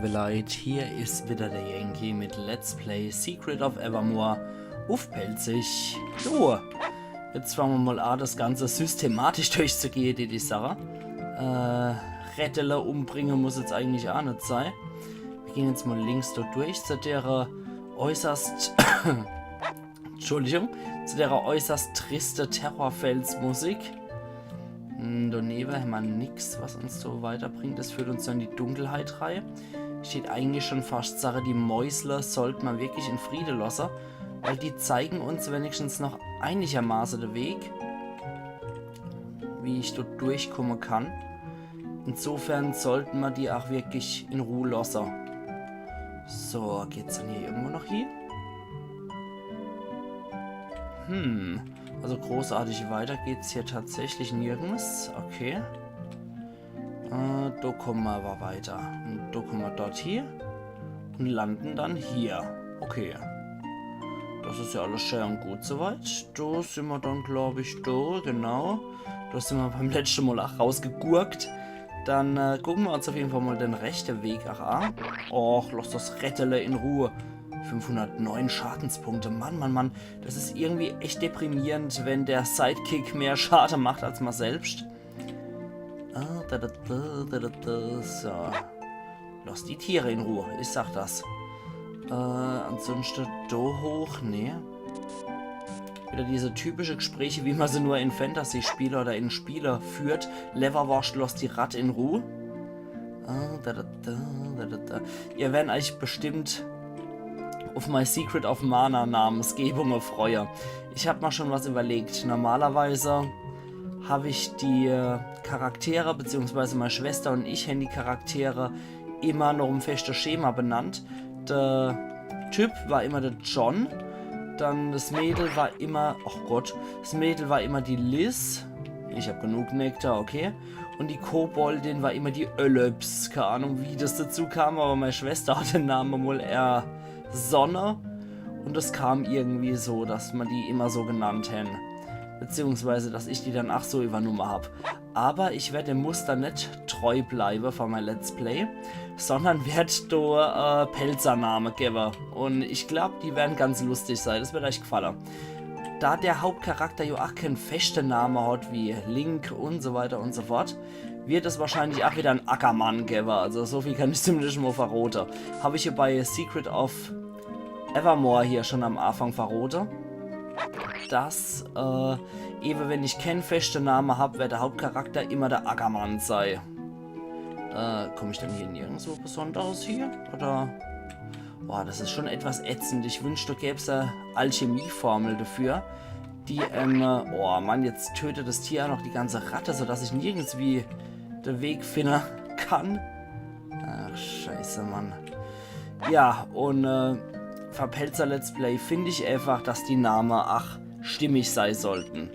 liebe Leute, hier ist wieder der Yankee mit Let's Play Secret of Evermore auf Pelzig. So, jetzt fangen wir mal an, das Ganze systematisch durchzugehen, die Sache. Retteler umbringen muss jetzt eigentlich auch nicht sein. Wir gehen jetzt mal links dort durch, zu der äußerst Entschuldigung, zu der äußerst triste Terrorfelsmusik. Daneben haben wir nichts, was uns so weiterbringt. Das führt uns dann in die Dunkelheit rein. Steht eigentlich schon fast Sache, die Mäusler sollten man wirklich in Friede lassen, weil die zeigen uns wenigstens noch einigermaßen den Weg, wie ich dort durchkommen kann. Insofern sollten wir die auch wirklich in Ruhe lassen. So, geht's dann hier irgendwo noch hin? Also großartig weiter geht's hier tatsächlich nirgends. Okay. Da kommen wir aber weiter. Und da kommen wir dort hier. Und landen dann hier. Okay. Das ist ja alles schön und gut soweit. Da sind wir dann, glaube ich, da. Genau. Da sind wir beim letzten Mal auch rausgegurkt. Dann gucken wir uns auf jeden Fall mal den rechten Weg auch an. Och, lass das Rettele in Ruhe. 509 Schadenspunkte. Mann. Das ist irgendwie echt deprimierend, wenn der Sidekick mehr Schaden macht als man selbst. So. Lass die Tiere in Ruhe. Ich sag das. Ansonsten da hoch. Nee. Wieder diese typische Gespräche, wie man sie nur in Fantasy-Spieler oder in Spieler führt. Leverwash, lass die Ratte in Ruhe. Ihr werdet euch bestimmt auf My Secret of Mana Namensgebung freue. Ich habe mal schon was überlegt. Normalerweise habe ich die Charaktere, beziehungsweise meine Schwester und ich haben die Charaktere immer noch im festen Schema benannt. Der Typ war immer der John, dann das Mädel war immer, das Mädel war immer die Liz. Ich habe genug Nektar, okay. Und die Koboldin war immer die Ölöps. Keine Ahnung, wie das dazu kam, aber meine Schwester hat den Namen wohl eher Sonne und es kam irgendwie so, dass man die immer so genannt haben. Beziehungsweise, dass ich die dann auch so übernommen habe. Aber ich werde dem Muster nicht treu bleiben von meinem Let's Play, sondern werde da Pelzername geben. Und ich glaube, die werden ganz lustig sein. Das wird euch gefallen. Da der Hauptcharakter ja auch keinen festen Namen hat, wie Link und so weiter und so fort, wird es wahrscheinlich auch wieder ein Ackermann geben. Also so viel kann ich zumindest mal verraten. Habe ich hier bei Secret of Evermore hier schon am Anfang verraten, dass eben wenn ich keinen festen Namen habe, wird der Hauptcharakter immer der Ackermann sei. Komme ich denn hier nirgendwo besonders hier? Oder? Boah, das ist schon etwas ätzend. Ich wünschte, gäbe es eine Alchemieformel dafür, die, oh Mann, jetzt tötet das Tier noch die ganze Ratte, sodass ich nirgends wie den Weg finden kann. Ach, scheiße, Mann. Ja, und Verpelzer Let's Play finde ich einfach, dass die Namen stimmig sein sollten.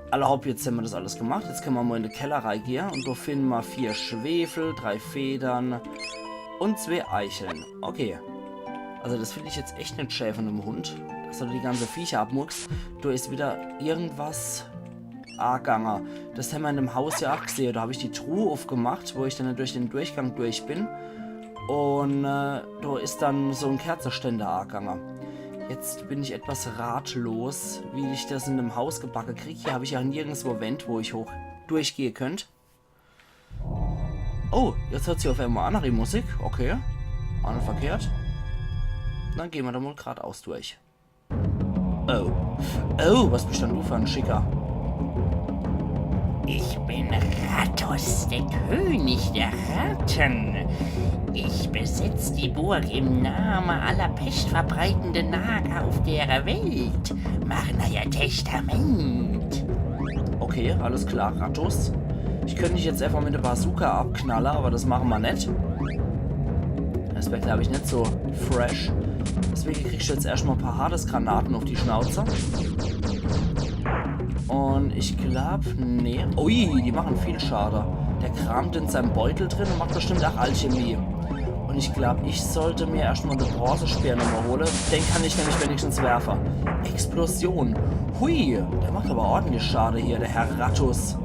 Allerhaupt, jetzt haben wir das alles gemacht. Jetzt können wir mal in die Kellerei gehen und da finden wir 4 Schwefel, 3 Federn und 2 Eicheln. Okay. Also das finde ich jetzt echt nicht schön von einem Hund, dass er die ganze Viecher abmuckst. Da ist wieder irgendwas angegangen. Das haben wir in dem Haus ja auch gesehen. Da habe ich die Truhe aufgemacht, wo ich dann durch den Durchgang durch bin. Und da ist dann so ein Kerzenständer angegangen. Jetzt bin ich etwas ratlos, wie ich das in dem Haus gebacken kriege. Hier habe ich ja nirgendwo Wand, wo ich hoch durchgehen könnte. Oh, jetzt hört sich auf einmal andere Musik. Okay, auch nicht verkehrt. Dann gehen wir da mal geradeaus durch. Oh, was bist denn du für ein Schicker? Ich bin Rattus, der König der Ratten. Ich besitze die Burg im Namen aller pestverbreitenden Nager auf der Welt. Mach euer Testament. Okay, alles klar, Rattus. Ich könnte dich jetzt einfach mit der Bazooka abknallen, aber das machen wir nicht. Das wäre, glaube ich, nicht so fresh. Deswegen kriegst du jetzt erstmal ein paar Hades-Granaten auf die Schnauze. Und ich glaube, nee. Ui, die machen viel Schaden. Der kramt in seinem Beutel drin und macht bestimmt auch Alchemie. Und ich glaube, ich sollte mir erstmal den Bronzespeer nochmal holen. Den kann ich nämlich wenigstens werfen. Explosion. Hui, der macht aber ordentlich Schaden hier, der Herr Rattus.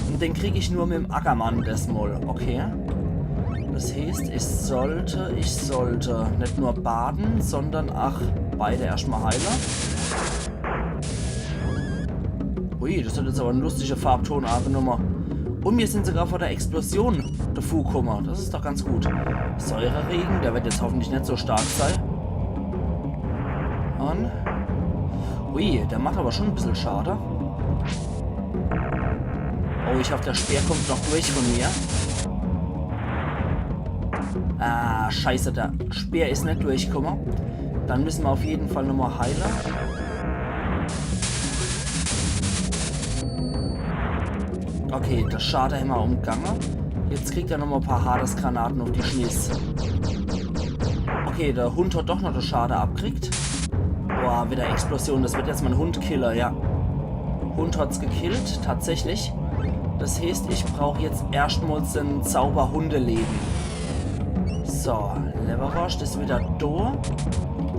Und den kriege ich nur mit dem Ackermann das Mal. Okay. Das heißt, ich sollte nicht nur baden, sondern beide erstmal heilen. Ui, das hat jetzt aber eine lustige Farbtonart genommen. Und wir sind sogar vor der Explosion davor gekommen. Das ist doch ganz gut. Säureregen, der wird jetzt hoffentlich nicht so stark sein. Und ui, der macht aber schon ein bisschen schade. Oh, ich hoffe, der Speer kommt noch durch von mir. Ah, scheiße, der Speer ist nicht durchgekommen. Dann müssen wir auf jeden Fall nochmal heilen. Okay, das Schade haben wir umgangen. Jetzt kriegt er nochmal ein paar Hades-Granaten auf die Schniss. Okay, der Hund hat doch noch den Schade abgekriegt. Boah, wieder Explosion. Das wird jetzt mein Hundkiller, ja. Hund hat's gekillt, tatsächlich. Das heißt, ich brauche jetzt erstmals ein Zauber-Hundeleben. So, Leverwurst ist wieder da.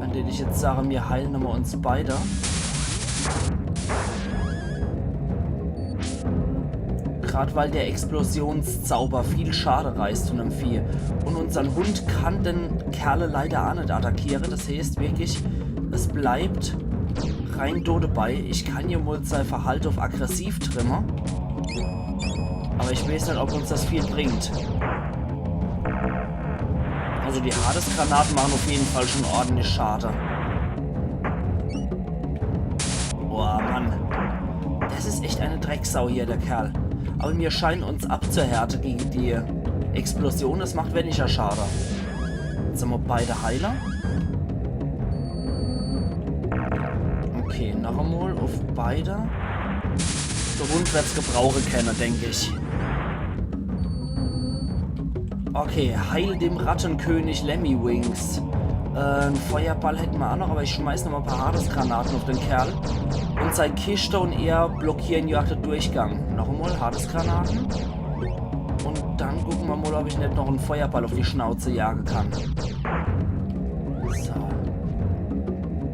An den ich jetzt sage, wir heilen wir uns beide. Gerade weil der Explosionszauber viel Schade reißt von einem Vieh. Und unser Hund kann den Kerle leider auch nicht attackieren. Das heißt wirklich, es bleibt rein do dabei. Ich kann hier mal sein Verhalten auf aggressiv trimmen. Aber ich weiß nicht, ob uns das viel bringt. Also die Hades-Granaten machen auf jeden Fall schon ordentlich Schade. Boah, Mann. Das ist echt eine Drecksau hier, der Kerl. Aber wir scheinen uns abzuhärten gegen die Explosion. Das macht weniger Schade. Jetzt haben wir beide Heiler. Okay, noch einmal auf beide. Der Hund wird es gebrauchen können, denke ich. Okay, heil dem Rattenkönig Lemmy-Wings. Einen Feuerball hätten wir auch noch, aber ich schmeiß noch mal ein paar Hades-Granaten auf den Kerl. Und sein Kiste und er blockieren ja den Durchgang. Noch einmal Hades-Granaten. Und dann gucken wir mal, ob ich nicht noch einen Feuerball auf die Schnauze jagen kann. So.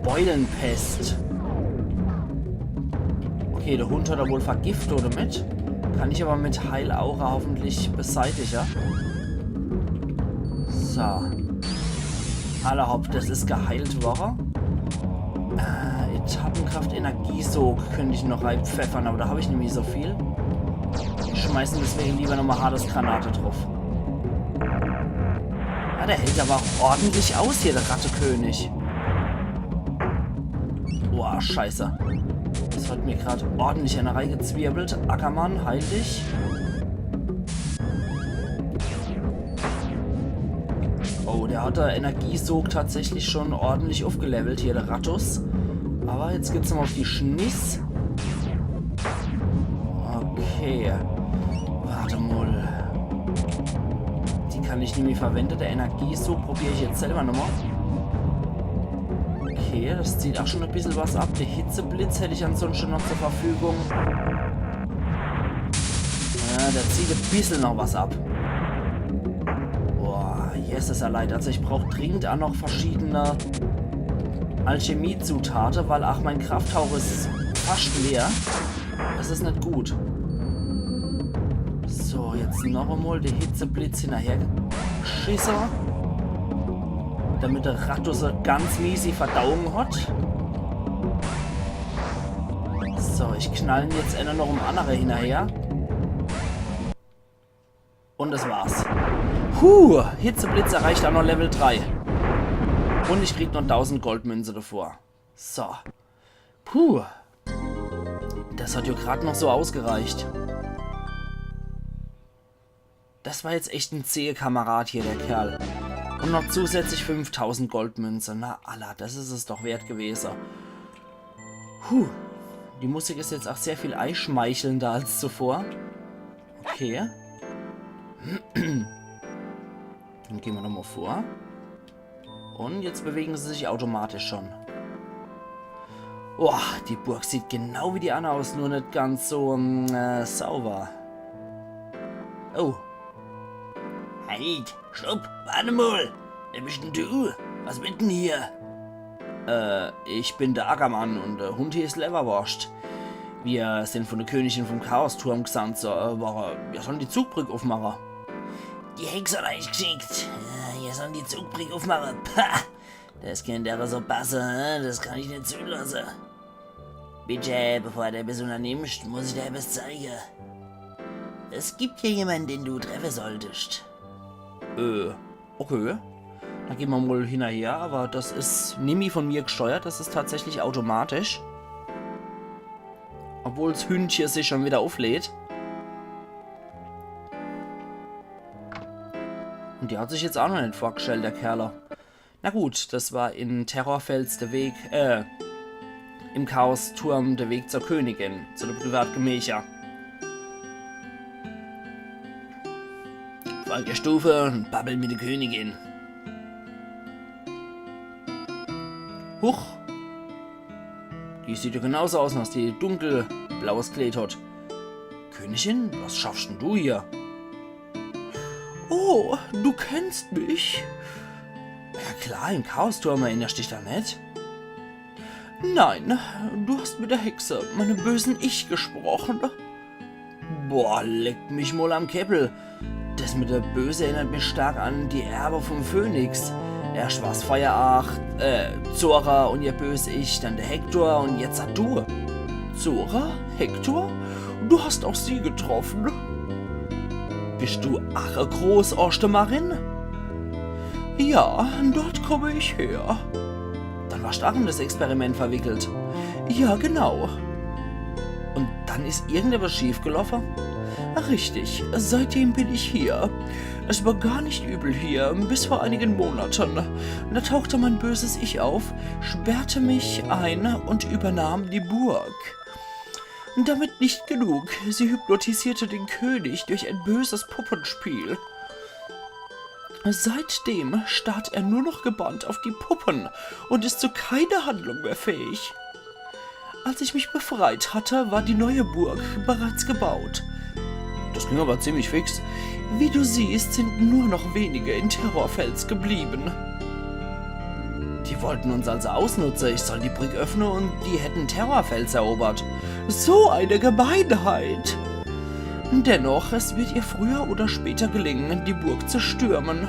Beulenpest. Okay, der Hund hat er wohl Vergiftung damit. Kann ich aber mit Heilaura hoffentlich beseitigen. So. Allerhaupt, das ist geheilt worden. Etappenkraft, Energiesog könnte ich noch reinpfeffern, aber da habe ich nämlich so viel. Ich schmeiße deswegen lieber nochmal Hades-Granate drauf. Ja, der hält aber auch ordentlich aus hier, der Rattekönig. Boah, scheiße. Das hat mir gerade ordentlich eine Reihe gezwirbelt. Ackermann, heil dich. Oh, der hat der Energiesog tatsächlich schon ordentlich aufgelevelt, hier der Rattus. Aber jetzt geht's nochmal auf die Schniss. Okay. Warte mal. Die kann ich nämlich verwenden. Der Energiesog probiere ich jetzt selber nochmal. Okay, das zieht auch schon ein bisschen was ab. Der Hitzeblitz hätte ich ansonsten noch zur Verfügung. Ja, der zieht ein bisschen noch was ab. Yes, ist ja leid. Also ich brauche dringend auch noch verschiedene Alchemiezutaten, weil ach, mein Krafthauch ist fast leer. Das ist nicht gut. So, jetzt noch einmal der Hitzeblitz hinterher geschissen. Damit der Rattus eine ganz miese Verdauung hat. So, ich knall ihn jetzt noch um andere hinterher. Und das war's. Hitzeblitz erreicht auch noch Level 3. Und ich krieg noch 1000 Goldmünze davor. So. Das hat ja gerade noch so ausgereicht. Das war jetzt echt ein zäher Kamerad hier, der Kerl. Und noch zusätzlich 5000 Goldmünze. Na, Allah, das ist es doch wert gewesen. Die Musik ist jetzt auch sehr viel einschmeichelnder als zuvor. Okay. Dann gehen wir nochmal vor. Und jetzt bewegen sie sich automatisch schon. Boah, die Burg sieht genau wie die andere aus, nur nicht ganz so sauber. Oh. Halt, stopp, warte mal. Wer bist denn du? Was bist denn hier? Ich bin der Ackermann und der Hund hier ist Leverwurst. Wir sind von der Königin vom Chaosturm gesandt, wir sollen die Zugbrücke aufmachen. die Hexer reingeschickt. Hier sollen die Zugbrücke aufmachen. Pah! Das kennt der so passen, das kann ich nicht zulassen. Bitte, bevor der bis unternimmst, muss ich dir etwas zeigen. Es gibt hier jemanden, den du treffen solltest. Okay. Dann gehen wir mal hinterher, aber das ist Nimi von mir gesteuert, das ist tatsächlich automatisch. Obwohl das Hündchen sich schon wieder auflädt. Und der hat sich jetzt auch noch nicht vorgestellt, der Kerler. Na gut, das war in Terrorfels der Weg, im Chaosturm der Weg zur Königin, zu der Privatgemächer. Folge Stufe und babbel mit der Königin. Huch! Die sieht ja genauso aus, als die dunkelblaues Kleid hat. Königin, was schaffst denn du hier? Oh, du kennst mich. Ja klar, im Chaosturm erinnerst dich da nicht? Nein, du hast mit der Hexe, meinem bösen Ich, gesprochen. Boah, leck mich mal am Käppel. Das mit der Böse erinnert mich stark an die Erbe vom Phönix. Erst war's Feuerach, Zora und ihr böse Ich, dann der Hektor und jetzt hat du. Zora? Hektor? Du hast auch sie getroffen. Bist du ache groß, Orstemarin? Ja, dort komme ich her. Dann warst du auch in das Experiment verwickelt. Ja, genau. Und dann ist irgendetwas schiefgelaufen? Richtig, seitdem bin ich hier. Es war gar nicht übel hier, bis vor einigen Monaten. Da tauchte mein böses Ich auf, sperrte mich ein und übernahm die Burg. Damit nicht genug, sie hypnotisierte den König durch ein böses Puppenspiel. Seitdem starrt er nur noch gebannt auf die Puppen und ist zu keiner Handlung mehr fähig. Als ich mich befreit hatte, war die neue Burg bereits gebaut. Das ging aber ziemlich fix. Wie du siehst, sind nur noch wenige in Terrorfels geblieben. Die wollten uns also ausnutzen, ich soll die Brücke öffnen und die hätten Terrorfels erobert. So eine Gemeinheit! Dennoch, es wird ihr früher oder später gelingen, die Burg zu stürmen.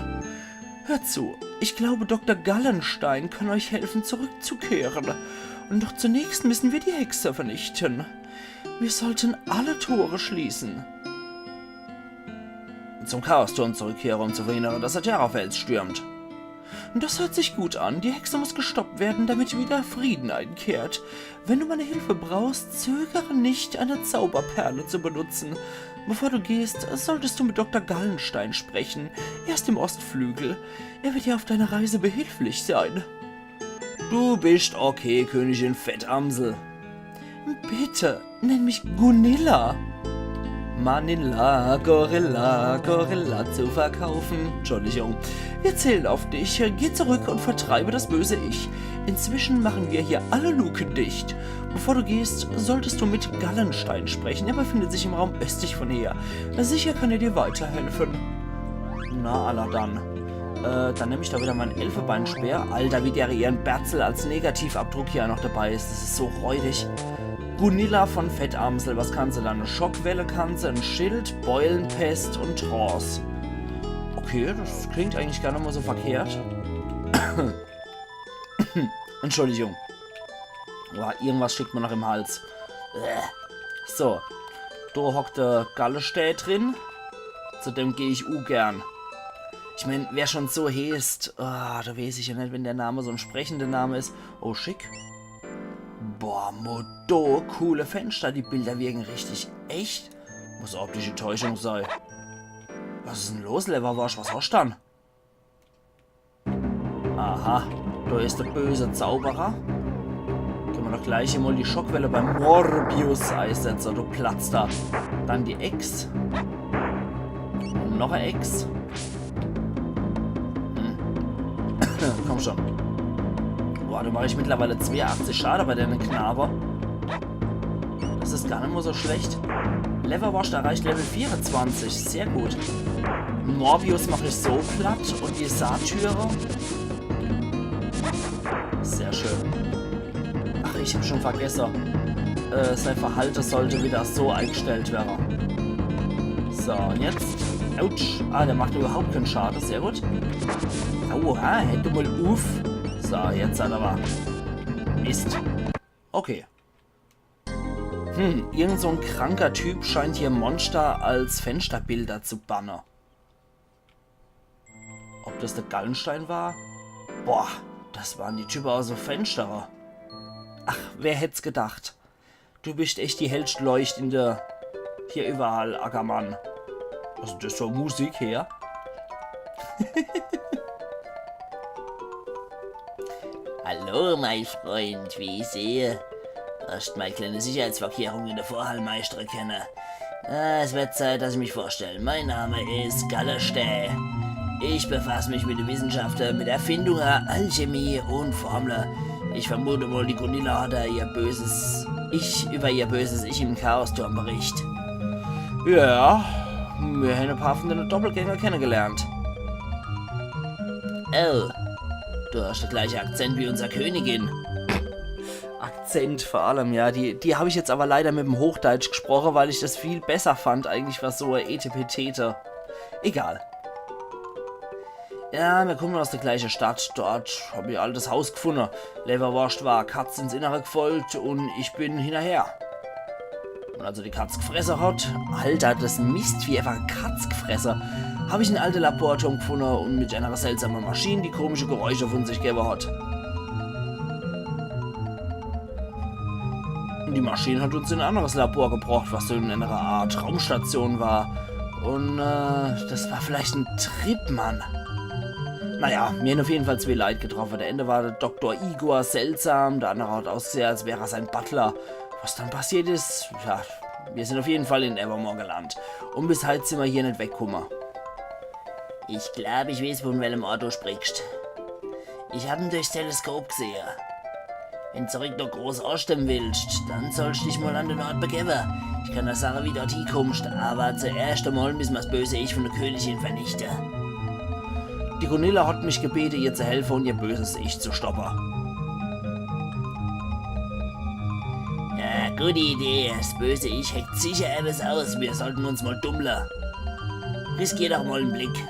Hört zu, ich glaube, Dr. Gallenstein kann euch helfen, zurückzukehren. Doch zunächst müssen wir die Hexe vernichten. Wir sollten alle Tore schließen. Zum Chaosturm zurückkehren, um zu verhindern, dass er Terrorfels stürmt. Das hört sich gut an. Die Hexe muss gestoppt werden, damit wieder Frieden einkehrt. Wenn du meine Hilfe brauchst, zögere nicht, eine Zauberperle zu benutzen. Bevor du gehst, solltest du mit Dr. Gallenstein sprechen. Er ist im Ostflügel. Er wird dir auf deiner Reise behilflich sein. Du bist okay, Königin Fettamsel. Bitte, nenn mich Gunilla. Manilla, Gorilla, Gorilla zu verkaufen. Entschuldigung. Wir zählen auf dich. Geh zurück und vertreibe das böse Ich. Inzwischen machen wir hier alle Luken dicht. Bevor du gehst, solltest du mit Gallenstein sprechen. Er befindet sich im Raum östlich von hier. Sicher kann er dir weiterhelfen. Na, aller dann. Dann nehme ich da wieder meinen Elfenbeinspeer. Alter, wie der ihren Berzel als Negativabdruck hier noch dabei ist. Das ist so räudig. Gunilla von Fettamsel, was kann sie dann? Eine Schockwelle kann sie, ein Schild, Beulenpest und Trance. Okay, das klingt eigentlich gar nicht mal so verkehrt. Entschuldigung. Boah, irgendwas schickt mir noch im Hals. So, da hockt der Gallestä drin. Zu dem gehe ich gern. Ich meine, wer schon so heißt, da weiß ich ja nicht, wenn der Name so ein sprechender Name ist. Oh, schick. Boah, Modo, coole Fenster, die Bilder wirken richtig echt. Muss optische Täuschung sein. Was ist denn los, Leverwasch? Was hast du dann? Aha, da ist der böse Zauberer. Können wir doch gleich mal die Schockwelle beim Morbius einsetzen, du Platz da. Dann die Ex. Und noch eine Ex. Komm schon. Boah, da mache ich mittlerweile 82 Schade bei deinen Knaber. Das ist gar nicht mehr so schlecht. Leverwash erreicht Level 24. Sehr gut. Morbius mache ich so platt und die Satyre. Sehr schön. Ach, ich habe schon vergessen. Sein Verhalten sollte wieder so eingestellt werden. So, und jetzt Autsch. Ah, der macht überhaupt keinen Schaden. Sehr gut. Aua, hätte mal uff. So, jetzt hat er aber. Mist. Okay. Irgend so ein kranker Typ scheint hier Monster als Fensterbilder zu bannen. Ob das der Gallenstein war? Boah, das waren die Typen aus so Fensterer. Ach, wer hätt's gedacht? Du bist echt die hellste Leuchtende hier überall, Ackermann. Also das ist so Musik her. Hallo, mein Freund, wie ich sehe. Hast meine kleine Sicherheitsvorkehrung in der Vorhallmeister kenne. Es wird Zeit, dass ich mich vorstelle. Mein Name ist Gallerstäh. Ich befasse mich mit den Wissenschaften, mit Erfindungen, Alchemie und Formeln. Ich vermute mal, die Gunilla hat über ihr böses Ich im Chaosturm Bericht. Ja, wir haben ein paar von den Doppelgänger kennengelernt. Oh, du hast den gleichen Akzent wie unsere Königin. Akzent vor allem, ja. Die habe ich jetzt aber leider mit dem Hochdeutsch gesprochen, weil ich das viel besser fand, eigentlich was so Etepetete. Egal. Ja, wir kommen aus der gleichen Stadt. Dort habe ich ein altes Haus gefunden. Leberwurst war Katz ins Innere gefolgt und ich bin hinterher. Und als er die Katz gefressen hat, Alter, das Mist wie einfach Katz gefressen, habe ich einen alten Laborturm gefunden und mit einer seltsamen Maschine, die komische Geräusche von sich gegeben hat. Und die Maschine hat uns in ein anderes Labor gebracht, was so in einer Art Raumstation war. Und das war vielleicht ein Trip, Mann. Naja, mir haben auf jeden Fall zwei Leute getroffen. Der eine war der Dr. Igor Seltsam, der andere hat ausgesehen, als wäre er sein Butler. Was dann passiert ist, ja, wir sind auf jeden Fall in Evermore gelandet. Und bis heute sind wir hier nicht weggekommen. Ich glaube, ich weiß, von welchem Ort du sprichst. Ich habe ihn durchs Teleskop gesehen. Wenn du zurück noch groß ausstimmen willst, dann sollst du dich mal an den Ort begeben. Ich kann dir sagen, wie du dort hinkommst, aber zuerst einmal müssen wir das böse Ich von der Königin vernichten. Die Gunilla hat mich gebeten, ihr zu helfen und ihr böses Ich zu stoppen. Ja, gute Idee. Das böse Ich heckt sicher etwas aus. Wir sollten uns mal dummeln. Riskier doch mal einen Blick.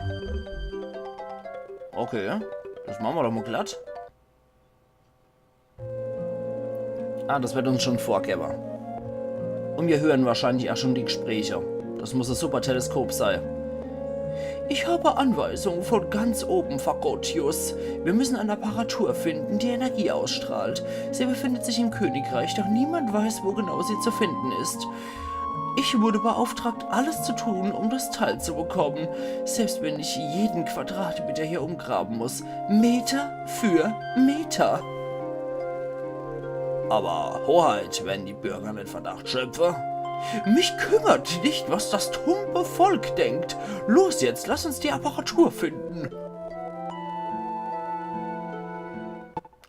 Okay, das machen wir doch mal glatt. Ah, das wird uns schon vorgeben. Und wir hören wahrscheinlich auch schon die Gespräche. Das muss ein super Teleskop sein. Ich habe Anweisungen von ganz oben, Fagotius. Wir müssen eine Apparatur finden, die Energie ausstrahlt. Sie befindet sich im Königreich, doch niemand weiß, wo genau sie zu finden ist. Ich wurde beauftragt, alles zu tun, um das Teil zu bekommen. Selbst wenn ich jeden Quadratmeter hier umgraben muss. Meter für Meter. Aber Hoheit, wenn die Bürger nicht Verdacht schöpfen. Mich kümmert nicht, was das tumbe Volk denkt. Los jetzt, lass uns die Apparatur finden.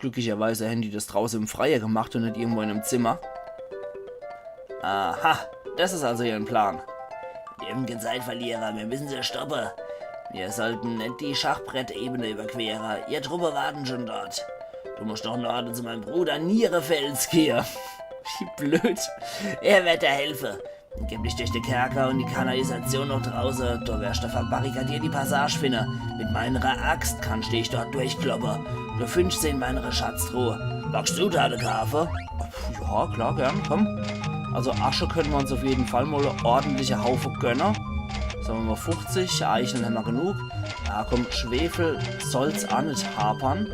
Glücklicherweise haben die das draußen im Freien gemacht und nicht irgendwo in einem Zimmer. Aha, das ist also ihr Plan. Wir haben keine Zeit verlieren, wir müssen sie stoppen. Wir sollten nicht die Schachbrettebene überqueren. Ihr Truppe warten schon dort. Du musst doch noch zu meinem Bruder Nierefels gehen. Wie blöd. Er wird dir helfen. Gib dich durch den Kerker und die Kanalisation noch draußen. Du wirst verbarrikadiert die Passage finden. Mit meiner Axt kannst du dich dort durchkloppen. Du findest sie in meiner Schatztruhe. Magst du da eine Kaffee? Ja, klar, gern, komm. Also Asche können wir uns auf jeden Fall mal eine ordentliche Haufe gönnen. Sagen wir mal 50, Eicheln haben wir genug. Ja, komm, Schwefel soll's auch nicht hapern.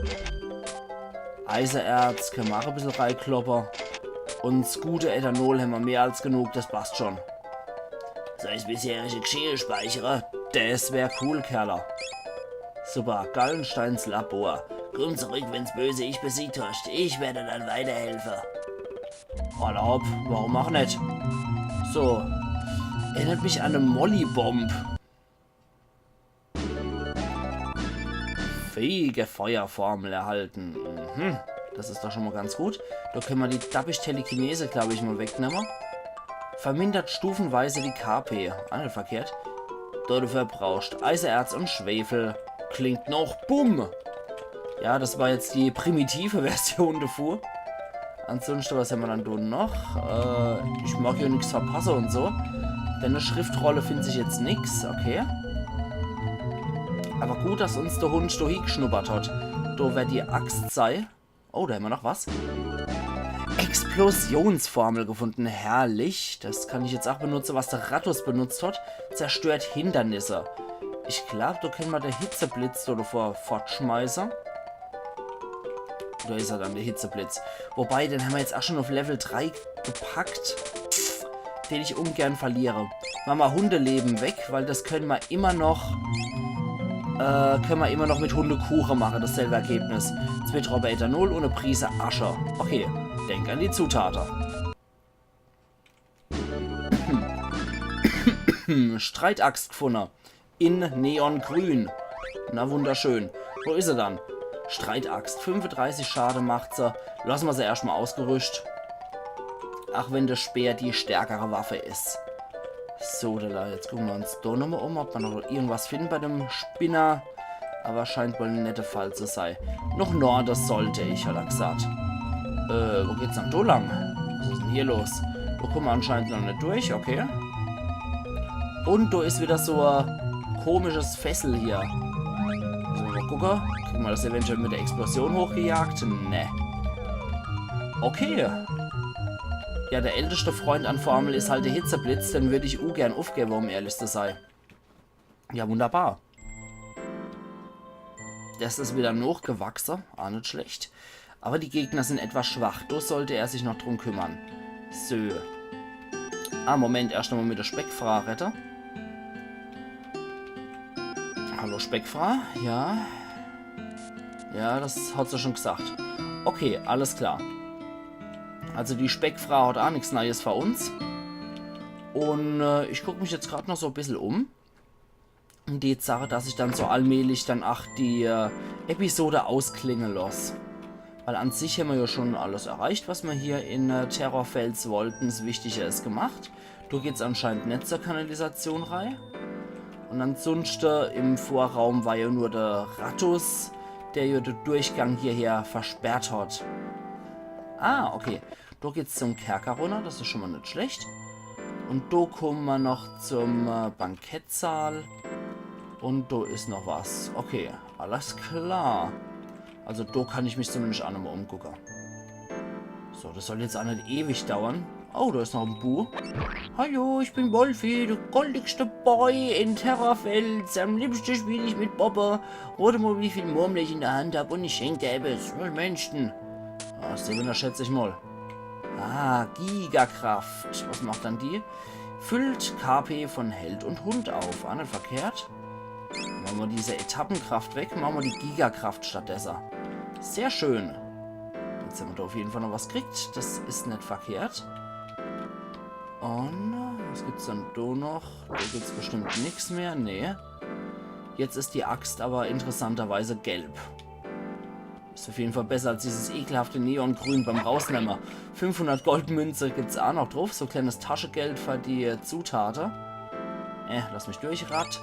Eisenerz können wir auch ein bisschen reinkloppen. Und das gute Ethanol haben wir mehr als genug, das passt schon. Soll ich bisherige Geschirr speichern? Das wäre cool, Kerler. Super, Gallensteins Labor. Komm zurück, wenn's böse Ich besiegt hast. Ich werde dann weiterhelfen. Erlaub, warum auch nicht? So, erinnert mich an eine Molly-Bomb. Fähige Feuerformel erhalten. Das ist doch schon mal ganz gut. Da können wir die Dabisch-Telekinese, glaube ich, mal wegnehmen. Vermindert stufenweise die KP. Ah, nicht verkehrt. Da du verbrauchst Eisenerz und Schwefel. Klingt noch bumm. Ja, das war jetzt die primitive Version davor. Ansonsten, was haben wir dann noch? Ich mag hier nichts verpassen und so. Denn eine Schriftrolle findet sich jetzt nichts. Okay. Aber gut, dass uns der Hund da hingeschnuppert hat. Da wird die Axt sei. Oh, da haben wir noch was. Explosionsformel gefunden. Herrlich. Das kann ich jetzt auch benutzen, was der Rattus benutzt hat. Zerstört Hindernisse. Ich glaube, da können wir den Hitzeblitz da davor fortschmeißen. Da ist er dann, der Hitzeblitz. Wobei, den haben wir jetzt auch schon auf Level 3 gepackt. Den ich ungern verliere. Machen wir Hundeleben weg, weil das können wir immer noch mit Hundekuchen machen, dasselbe Ergebnis. 2 Tropfen Ethanol und eine Prise Asche. Okay, denk an die Zutaten. Streitaxt gefunden. In Neongrün. Na wunderschön. Wo ist sie dann? Streitaxt. 35 Schade macht sie. Lassen wir sie erstmal ausgerüstet. Ach, wenn der Speer die stärkere Waffe ist. So, jetzt gucken wir uns da nochmal um, ob wir noch irgendwas finden bei dem Spinner. Aber scheint wohl ein netter Fall zu sein. Noch Norden sollte ich, hat er gesagt. Wo geht's dann da lang? Was ist denn hier los? Da kommen wir anscheinend noch nicht durch, okay. Und da ist wieder so ein komisches Fessel hier. Also mal gucken. Kriegen wir das eventuell mit der Explosion hochgejagt? Ne. Okay. Ja, der älteste Freund an Formel ist halt der Hitzeblitz, den würde ich ungern aufgeben, um ehrlich zu sein. Ja, wunderbar. Das ist wieder hochgewachsen, auch nicht schlecht. Aber die Gegner sind etwas schwach, da sollte er sich noch drum kümmern. So. Moment, erst einmal mit der Speckfrau retten. Hallo Speckfrau, ja. Ja, das hat sie schon gesagt. Okay, alles klar. Also die Speckfrau hat auch nichts Neues für uns. Und ich gucke mich jetzt gerade noch so ein bisschen um. Und die Sache, dass ich dann so allmählich dann auch die Episode ausklingen lasse. Weil an sich haben wir ja schon alles erreicht, was wir hier in Terrorfels wollten. Das Wichtige ist gemacht. Da geht es anscheinend nicht zur Kanalisation rein. Und ansonsten im Vorraum war ja nur der Rattus, der ja den Durchgang hierher versperrt hat. Ah, okay. Da geht's zum Kerker runter, das ist schon mal nicht schlecht. Und da kommen wir noch zum Bankettsaal. Und da ist noch was. Okay, alles klar. Also da kann ich mich zumindest auch nochmal umgucken. So, das soll jetzt auch nicht ewig dauern. Oh, da ist noch ein Bu. Hallo, ich bin Wolfi, der goldigste Boy in Terrafels. Am liebsten spiele ich mit Bobbe. Rote mal, wie viel Murmel ich in der Hand habe und ich schenke es. Menschen. Ah, Steven, schätze ich mal. Ah, Gigakraft. Was macht dann die? Füllt KP von Held und Hund auf. Ah, nicht verkehrt. Machen wir diese Etappenkraft weg. Machen wir die Gigakraft stattdessen. Sehr schön. Jetzt haben wir da auf jeden Fall noch was gekriegt. Das ist nicht verkehrt. Und was gibt es dann da noch? Da gibt es bestimmt nichts mehr. Nee. Jetzt ist die Axt aber interessanterweise gelb. Ist auf jeden Fall besser als dieses ekelhafte Neongrün beim Rausnehmen. 500 Goldmünze gibt es auch noch drauf. So kleines Taschengeld für die Zutaten. Lass mich durchraten.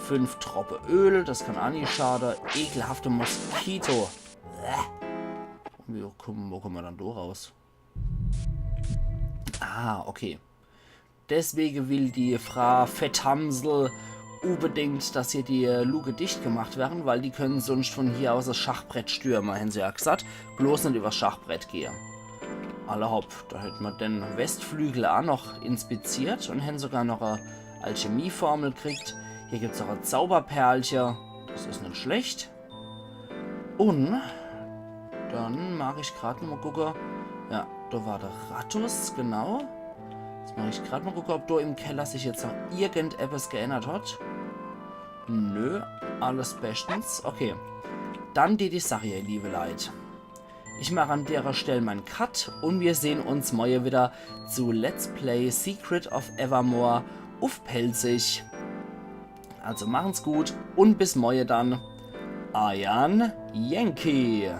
5 Tropfen Öl, das kann auch nicht schaden. Ekelhafte Moskito. Wo kommen wir dann da raus? Ah, okay. Deswegen will die Frau Fetthamsel unbedingt, dass hier die Luke dicht gemacht werden, weil die können sonst von hier aus das Schachbrett stürmen, haben sie ja gesagt. Bloß nicht übers Schachbrett gehen. Alle hopp, da hätten wir den Westflügel auch noch inspiziert und hätten sogar noch eine Alchemieformel gekriegt. Hier gibt es auch ein Zauberperlchen. Das ist nicht schlecht. Und dann mag ich gerade mal gucken. Ja, da war der Rattus, genau. Jetzt mache ich gerade mal gucken, ob da im Keller sich jetzt noch irgendetwas geändert hat. Nö, alles bestens. Okay, dann die Sache, ihr liebe Leute. Ich mache an der Stelle meinen Cut und wir sehen uns morgen wieder zu Let's Play Secret of Evermore auf Pelzig. Also machen's gut und bis morgen dann. Ayan Yankee.